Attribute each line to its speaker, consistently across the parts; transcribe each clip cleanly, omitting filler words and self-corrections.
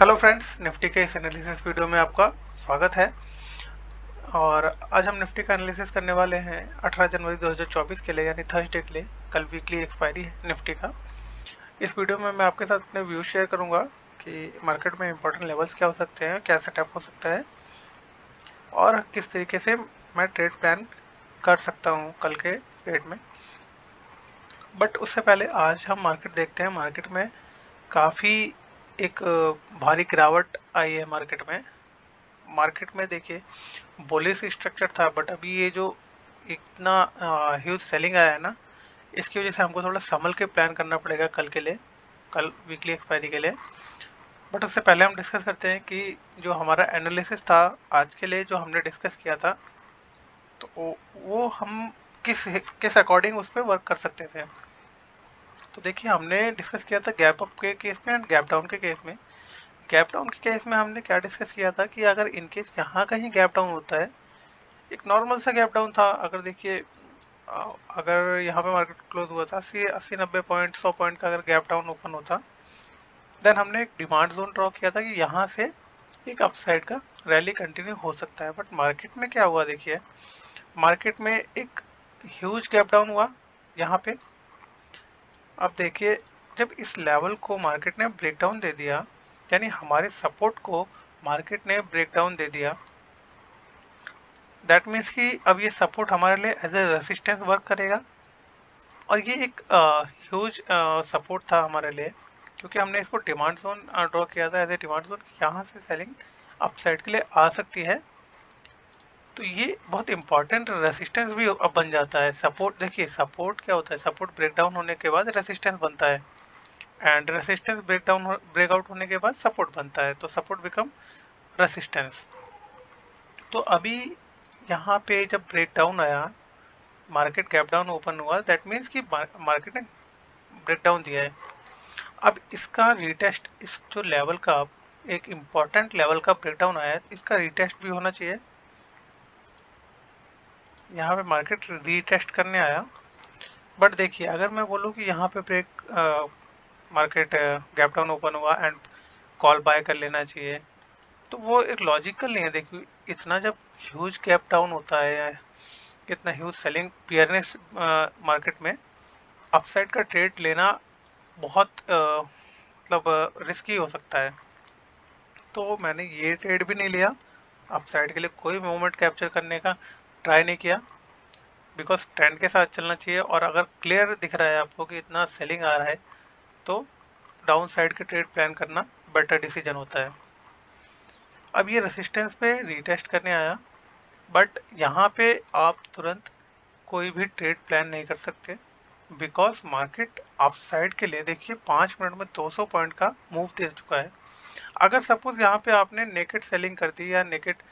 Speaker 1: Hello friends, Nifty के इस analysis video में आपका स्वागत है। और आज हम निफ्टी का एनालिसिस करने वाले हैं 18 जनवरी 2024 के लिए, यानी थर्सडे के लिए। कल वीकली एक्सपायरी है निफ्टी का। इस वीडियो में मैं आपके साथ अपने व्यू शेयर करूंगा कि मार्केट में इंपॉर्टेंट लेवल्स क्या हो सकते हैं, क्या सेटअप हो सकता है और किस तरीके से मैं ट्रेड प्लान कर सकता हूँ कल के ट्रेड में। बट उससे पहले आज हम मार्केट देखते हैं। मार्केट में काफ़ी एक भारी गिरावट आई है मार्केट में देखिए बुलिश स्ट्रक्चर था, बट अभी ये जो इतना ह्यूज सेलिंग आया है ना, इसकी वजह से हमको थोड़ा संभल के प्लान करना पड़ेगा कल के लिए, कल वीकली एक्सपायरी के लिए। बट उससे पहले हम डिस्कस करते हैं कि जो हमारा एनालिसिस था आज के लिए, जो हमने डिस्कस किया था, तो वो हम किस किस अकॉर्डिंग उस पर वर्क कर सकते थे। तो देखिए, हमने डिस्कस किया था गैप अप के केस में एंड गैप डाउन के केस में। गैप डाउन के केस में हमने क्या डिस्कस किया था कि अगर इनकेस यहाँ कहीं गैप डाउन होता है, एक नॉर्मल सा गैप डाउन था, अगर देखिए अगर यहाँ पे मार्केट क्लोज हुआ था 80-90 पॉइंट 100 पॉइंट का अगर गैप डाउन ओपन होता, देन हमने एक डिमांड जोन ड्रॉ किया था कि यहाँ से एक अपसाइड का रैली कंटिन्यू हो सकता है। बट मार्केट में क्या हुआ, देखिए मार्केट में एक ह्यूज गैप डाउन हुआ यहाँ पे। अब देखिए, जब इस लेवल को मार्केट ने ब्रेक डाउन दे दिया, यानी हमारे सपोर्ट को मार्केट ने ब्रेक डाउन दे दिया, दैट मीन्स कि अब ये सपोर्ट हमारे लिए एज ए रेसिस्टेंस वर्क करेगा। और ये एक ह्यूज सपोर्ट था हमारे लिए, क्योंकि हमने इसको डिमांड जोन ड्रॉ किया था एज ए डिमांड जोन, यहाँ से सेलिंग अपसाइड के लिए आ सकती है। तो ये बहुत इंपॉर्टेंट रेसिस्टेंस भी अब बन जाता है। सपोर्ट देखिए, सपोर्ट क्या होता है, सपोर्ट ब्रेक डाउन होने के बाद रेसिस्टेंस बनता है, एंड रेसिस्टेंस ब्रेकआउट होने के बाद सपोर्ट बनता है, तो सपोर्ट बिकम रेसिस्टेंस। तो अभी यहाँ पे जब ब्रेक डाउन आया, मार्केट गैप डाउन ओपन हुआ, दैट मीन्स कि मार्केट ने ब्रेक डाउन दिया है। अब इसका रीटेस्ट, इस जो लेवल का एक इम्पॉर्टेंट लेवल का ब्रेक डाउन आया है, इसका रीटेस्ट भी होना चाहिए। यहाँ पे मार्केट रीटेस्ट करने आया, बट देखिए अगर मैं बोलूँ कि यहाँ पे break market gap down open हुआ एंड कॉल बाय कर लेना चाहिए, तो वो एक लॉजिकल नहीं है। देखिए, इतना जब ह्यूज गैप डाउन होता है, इतना ह्यूज सेलिंग बियरनेस मार्केट में, अपसाइड का ट्रेड लेना बहुत मतलब रिस्की हो सकता है। तो मैंने ये ट्रेड भी नहीं लिया, अपसाइड के लिए कोई मूवमेंट कैप्चर करने का ट्राई नहीं किया, बिकॉज ट्रेंड के साथ चलना चाहिए। और अगर क्लियर दिख रहा है आपको कि इतना सेलिंग आ रहा है, तो डाउन साइड के ट्रेड प्लान करना बेटर डिसीजन होता है। अब ये रेसिस्टेंस पे रीटेस्ट करने आया, बट यहाँ पे आप तुरंत कोई भी ट्रेड प्लान नहीं कर सकते, बिकॉज मार्केट अपसाइड के लिए देखिए 5 मिनट में 200 पॉइंट का मूव दे चुका है। अगर सपोज यहाँ पे आपने नेकेड सेलिंग कर दी या नेकेड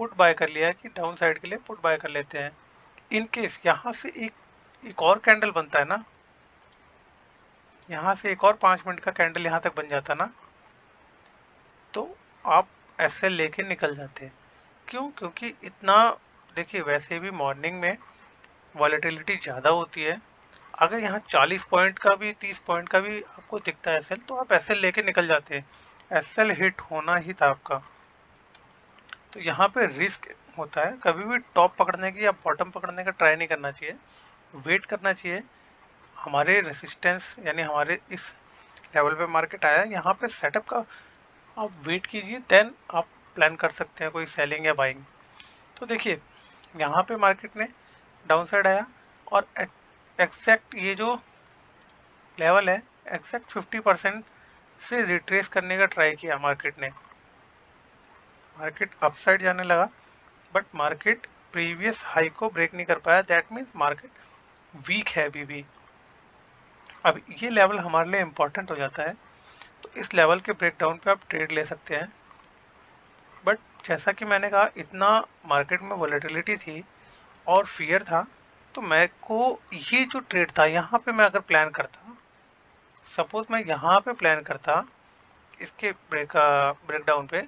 Speaker 1: पुट बाय कर लिया कि डाउन साइड के लिए पुट बाय कर लेते हैं, इन केस यहाँ से एक और कैंडल बनता है ना, यहाँ से एक और 5 मिनट का कैंडल यहाँ तक बन जाता ना, तो आप ऐसे लेके निकल जाते। क्यों? क्योंकि इतना देखिए, वैसे भी मॉर्निंग में वॉलेटिलिटी ज़्यादा होती है। अगर यहाँ 40 पॉइंट का भी 30 पॉइंट का भी आपको दिखता है एसएल, तो आप एसएल लेके निकल जाते हैं। एसएल हिट होना ही था आपका। तो यहाँ पे रिस्क होता है, कभी भी टॉप पकड़ने की या बॉटम पकड़ने का ट्राई नहीं करना चाहिए, वेट करना चाहिए। हमारे रेसिस्टेंस यानी हमारे इस लेवल पे मार्केट आया है, यहाँ पे सेटअप का आप वेट कीजिए, देन आप प्लान कर सकते हैं कोई सेलिंग या बाइंग। तो देखिए, यहाँ पे मार्केट ने डाउन साइड आया और एग्जैक्ट ये जो लेवल है, एग्जैक्ट 50% से रिट्रेस करने का ट्राई किया मार्केट ने। मार्केट अपसाइड जाने लगा, बट मार्केट प्रीवियस हाई को ब्रेक नहीं कर पाया, दैट मीन्स मार्केट वीक है अभी भी। अब ये लेवल हमारे लिए इम्पोर्टेंट हो जाता है, तो इस लेवल के ब्रेकडाउन पे आप ट्रेड ले सकते हैं। बट जैसा कि मैंने कहा, इतना मार्केट में वॉलेटिलिटी थी और फियर था, तो मेरे को ये जो ट्रेड था यहाँ पे मैं अगर प्लान करता, सपोज मैं यहाँ पे प्लान करता इसके ब्रेकडाउन पे,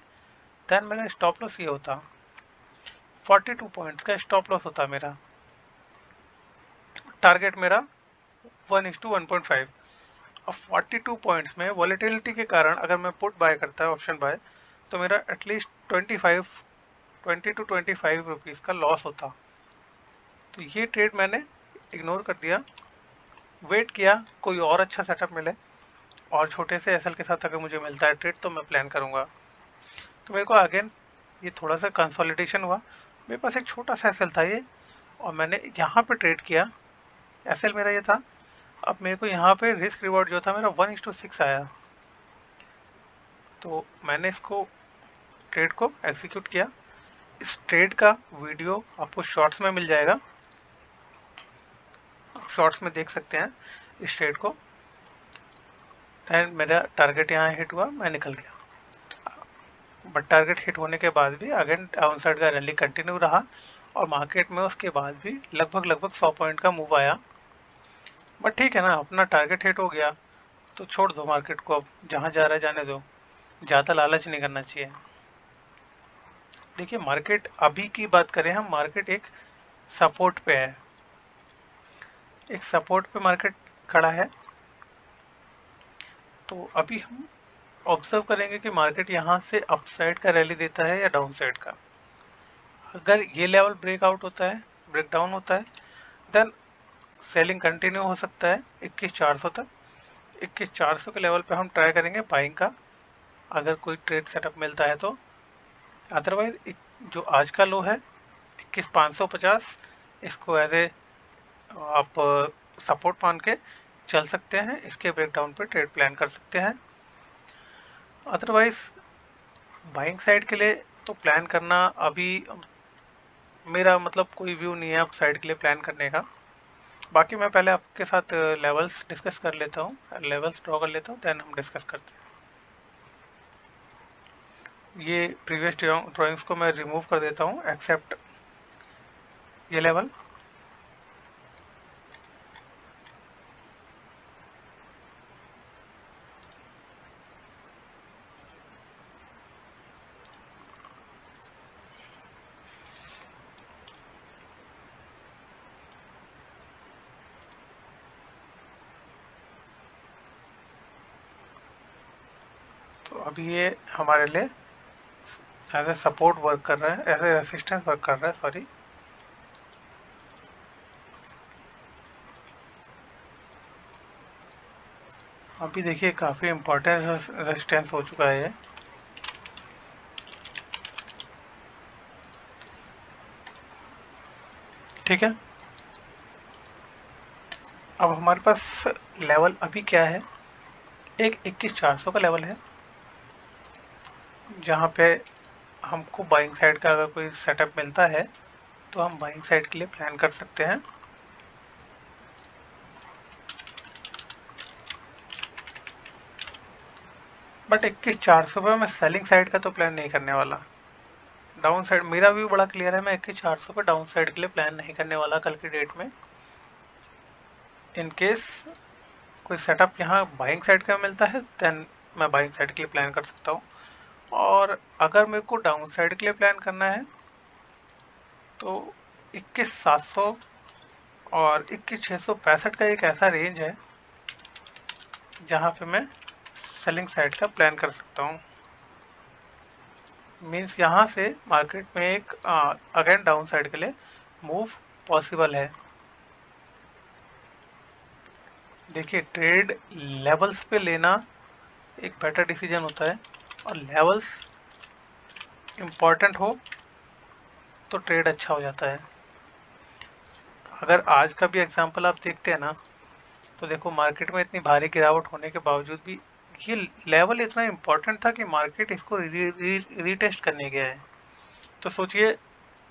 Speaker 1: देन मेरा स्टॉप लॉस ये होता 42 पॉइंट्स का स्टॉप लॉस होता मेरा। टारगेट मेरा 1:1.5। अब 42 पॉइंट्स में वॉलेटिलिटी के कारण अगर मैं पुट बाय करता है ऑप्शन बाय, तो मेरा एटलीस्ट 20 टू 25 रुपीज़ का लॉस होता। तो ये ट्रेड मैंने इग्नोर कर दिया, वेट किया कोई और अच्छा सेटअप मिले, और छोटे से एसएल के साथ अगर मुझे मिलता है ट्रेड तो मैं प्लान करूँगा। तो मेरे को अगेन ये थोड़ा सा कंसोलिडेशन हुआ, मेरे पास एक छोटा सा एसएल था ये, और मैंने यहाँ पे ट्रेड किया। एसएल मेरा ये था, अब मेरे को यहाँ पे रिस्क रिवॉर्ड जो था मेरा 1:6 आया, तो मैंने इसको ट्रेड को एग्जीक्यूट किया। इस ट्रेड का वीडियो आपको शॉर्ट्स में मिल जाएगा, शॉर्ट्स में देख सकते हैं इस ट्रेड को। एंड मेरा टारगेट यहाँ हिट हुआ, मैं निकल गया। बट टारगेट हिट होने के बाद भी अगेन डाउन साइड का रैली कंटिन्यू रहा, और मार्केट में उसके बाद भी लगभग 100 पॉइंट का मूव आया। बट ठीक है ना, अपना टारगेट हिट हो गया तो छोड़ दो मार्केट को, अब जहाँ जा रहा है जाने दो, ज़्यादा लालच नहीं करना चाहिए। देखिए मार्केट अभी की बात करें हम, मार्केट एक सपोर्ट पे है, एक सपोर्ट पे मार्केट खड़ा है। तो अभी हम ऑब्जर्व करेंगे कि मार्केट यहाँ से अपसाइड का रैली देता है या डाउन साइड का। अगर ये लेवल ब्रेकआउट होता है, ब्रेकडाउन होता है, देन सेलिंग कंटिन्यू हो सकता है 21,400 तक। 21,400 के लेवल पे हम ट्राई करेंगे बाइंग का, अगर कोई ट्रेड सेटअप मिलता है तो। अदरवाइज जो आज का लो है 21,550, इसको एज ए आप सपोर्ट मान के चल सकते हैं, इसके ब्रेकडाउन पे ट्रेड प्लान कर सकते हैं। अदरवाइज बाइंग साइड के लिए तो प्लान करना अभी मेरा मतलब कोई व्यू नहीं है अब साइड के लिए प्लान करने का। बाकी मैं पहले आपके साथ लेवल्स डिस्कस कर लेता हूँ, लेवल्स ड्रॉ कर लेता हूँ, देन हम डिस्कस करते हैं। ये प्रीवियस ड्राइंग्स को मैं रिमूव कर देता हूँ एक्सेप्ट ये लेवल। तो अभी ये हमारे लिए एज ए सपोर्ट वर्क कर रहा है, एज ए रेसिस्टेंस वर्क कर रहा है, सॉरी। अभी देखिए काफ़ी इम्पोर्टेंट रेजिस्टेंस हो चुका है ये। ठीक है, अब हमारे पास लेवल अभी क्या है, एक 21,400 का लेवल है, जहाँ पे हमको बाइंग साइड का अगर कोई सेटअप मिलता है तो हम बाइंग साइड के लिए प्लान कर सकते हैं। बट 21,400 पे मैं सेलिंग साइड का तो प्लान नहीं करने वाला। डाउन साइड मेरा व्यू बड़ा क्लियर है, मैं 21,400 पे डाउन साइड के लिए प्लान नहीं करने वाला कल की डेट में। इन केस कोई सेटअप यहाँ बाइंग साइड का मिलता है देन मैं बाइंग साइड के लिए प्लान कर सकता हूँ। और अगर मेरे को डाउन साइड के लिए प्लान करना है तो 21,700 और 21,665 का एक ऐसा रेंज है जहाँ पे मैं सेलिंग साइड का प्लान कर सकता हूँ। मीन्स यहाँ से मार्केट में एक अगेन डाउन साइड के लिए मूव पॉसिबल है। देखिए ट्रेड लेवल्स पे लेना एक बेटर डिसीजन होता है, और लेवल्स इम्पॉर्टेंट हो तो ट्रेड अच्छा हो जाता है। अगर आज का भी एग्जांपल आप देखते हैं ना, तो देखो मार्केट में इतनी भारी गिरावट होने के बावजूद भी ये लेवल इतना इम्पोर्टेंट था कि मार्केट इसको रीटेस्ट करने गया है। तो सोचिए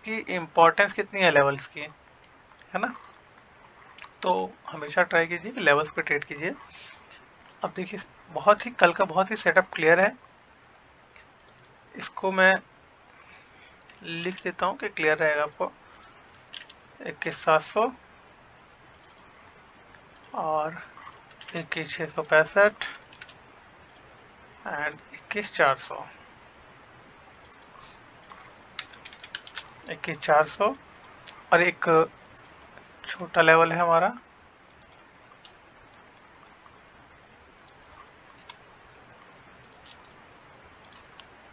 Speaker 1: कि इम्पोर्टेंस कितनी है लेवल्स की, है ना। तो हमेशा ट्राई कीजिए कि लेवल्स पे ट्रेड कीजिए। अब देखिए बहुत ही कल का बहुत ही सेटअप क्लियर है, इसको मैं लिख देता हूँ कि क्लियर रहेगा आपको। 21,700 और 21,665 एंड 21,400। 21,400 और एक छोटा लेवल है हमारा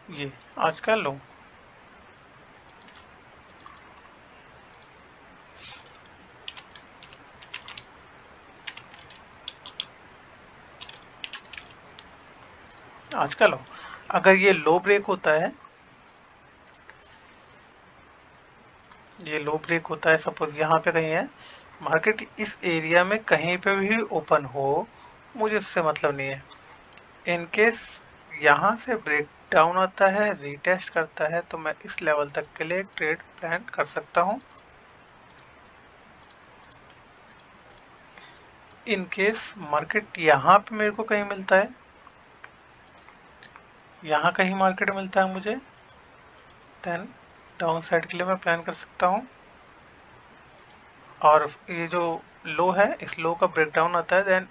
Speaker 1: ये आज का लो। आज का लो। अगर ये लो ब्रेक होता है, ये लो ब्रेक होता है, सपोज यहाँ पे कहीं है, मार्केट इस एरिया में कहीं पे भी ओपन हो, मुझे उससे मतलब नहीं है। इनकेस यहाँ से ब्रेक डाउन आता है, रीटेस्ट करता है, तो मैं इस लेवल तक के लिए ट्रेड प्लान कर सकता हूँ। इनकेस मार्केट यहाँ पे मेरे को कहीं मिलता है, यहाँ कहीं मार्केट मिलता है मुझे, देन डाउन साइड के लिए मैं प्लान कर सकता हूँ। और ये जो लो है, इस लो का ब्रेकडाउन आता है, देन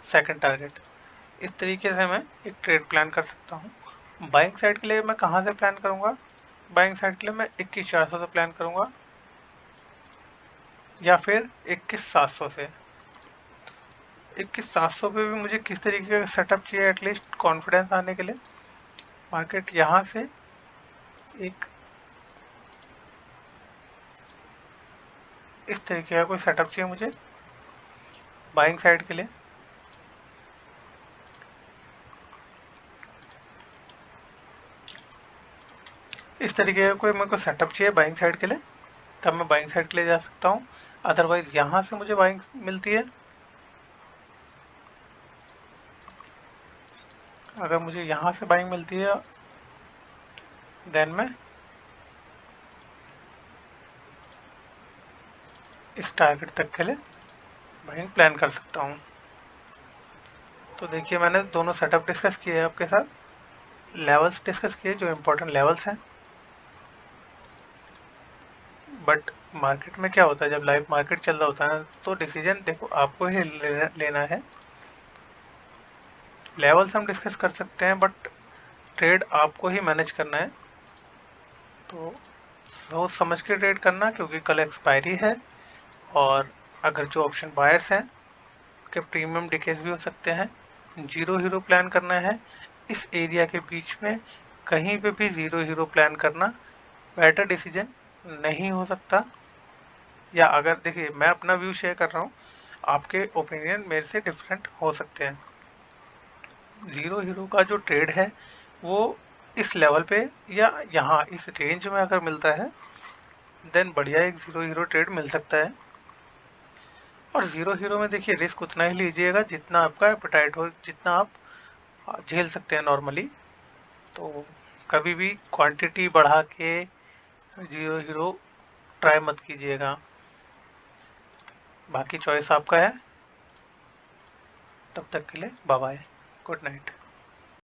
Speaker 1: सेकंड टारगेट। इस तरीके से मैं एक ट्रेड प्लान कर सकता हूँ। बाइंग साइड के लिए मैं कहाँ से प्लान करूँगा? बाइंग साइड के लिए मैं 21,400 से प्लान करूँगा, या फिर 21,700 से। 21,700 पे भी मुझे किस तरीके का सेटअप चाहिए एटलीस्ट कॉन्फिडेंस आने के लिए? मार्केट यहाँ से एक इस तरीके का कोई सेटअप चाहिए मुझे बाइंग साइड के लिए। इस तरीके का कोई मेरे को सेटअप चाहिए बाइंग साइड के लिए, तब मैं बाइंग साइड के लिए जा सकता हूँ। अदरवाइज यहाँ से मुझे बाइंग मिलती है, अगर मुझे यहाँ से बाइंग मिलती है, देन मैं इस टारगेट तक के लिए बाइंग प्लान कर सकता हूँ। तो देखिए, मैंने दोनों सेटअप डिस्कस किए हैं आपके साथ, लेवल्स डिस्कस किए जो इम्पोर्टेंट लेवल्स हैं। बट मार्केट में क्या होता है, जब लाइव मार्केट चल रहा होता है तो डिसीजन देखो आपको ही लेना है। लेवल्स हम डिस्कस कर सकते हैं, बट ट्रेड आपको ही मैनेज करना है। तो सोच समझ के ट्रेड करना, क्योंकि कल एक्सपायरी है, और अगर जो ऑप्शन बायर्स हैं के प्रीमियम डिकेज भी हो सकते हैं। जीरो हीरो प्लान करना है, इस एरिया के बीच में कहीं पे भी जीरो हीरो प्लान करना बेटर डिसीजन नहीं हो सकता। या अगर देखिए, मैं अपना व्यू शेयर कर रहा हूँ, आपके ओपिनियन मेरे से डिफरेंट हो सकते हैं। जीरो हीरो का जो ट्रेड है वो इस लेवल पे या यहाँ इस रेंज में अगर मिलता है, देन बढ़िया एक जीरो हीरो ट्रेड मिल सकता है। और जीरो हीरो में देखिए, रिस्क उतना ही लीजिएगा जितना आपका एपेटाइट हो, जितना आप झेल सकते हैं नॉर्मली। तो कभी भी क्वांटिटी बढ़ा के जीरो हीरो ट्राई मत कीजिएगा, बाकी चॉइस आपका है। तब तक के लिए बाय बाय, गुड नाइट।